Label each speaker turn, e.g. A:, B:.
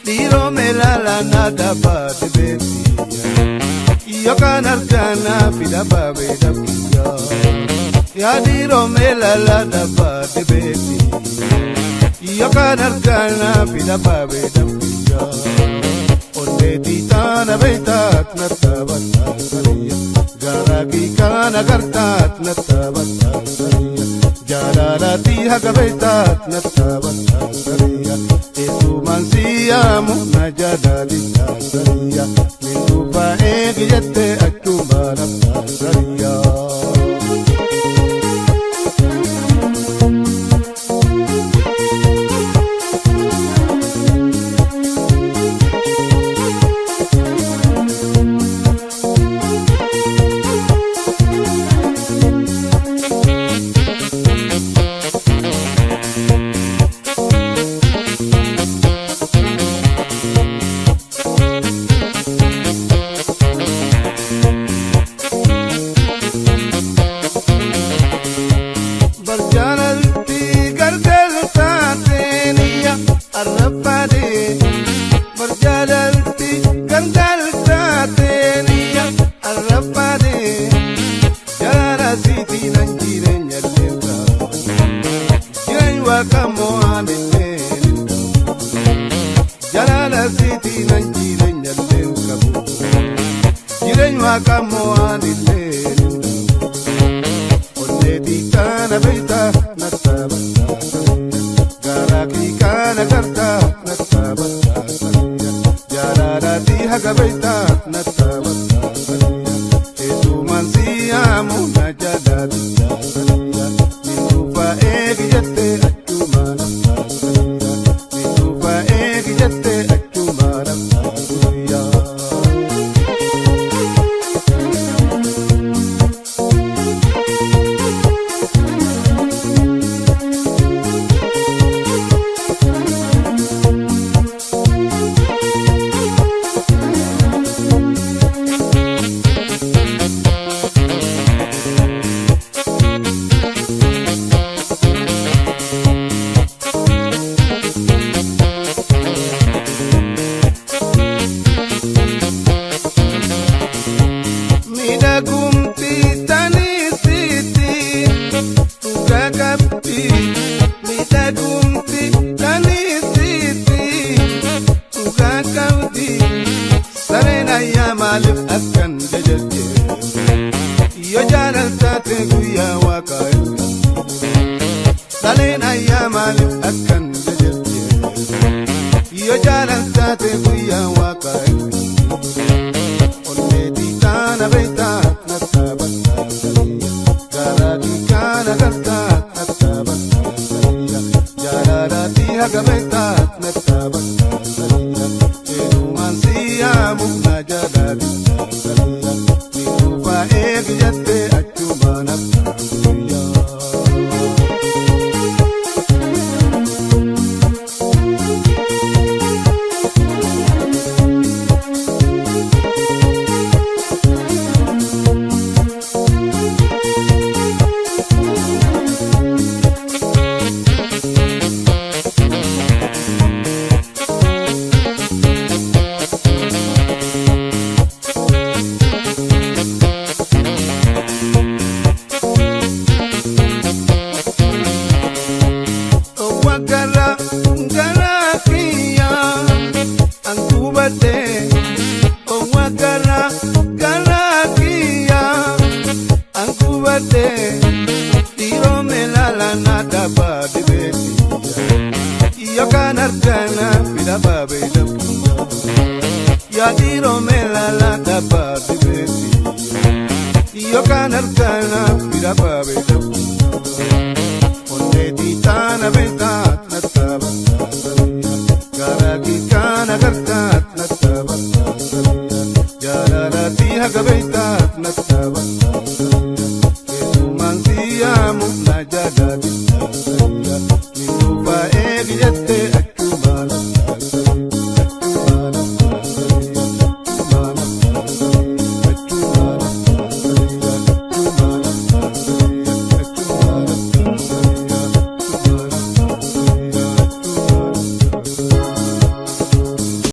A: Diro melala nada ba de betia, yo kanarkana pida ba be da pia. Ya diro melala da ba de betia, yo kanarkana pida ba be da pia. Onde titana beitat nata bata saria, garagi kana gartat nata bata saria, jarara tiha beitat nata bata saria. Mansiyamu najadali tasariya minduba egiyate achumbara tasariya. Yo canarcana, mira pa' ver, onde titana venta.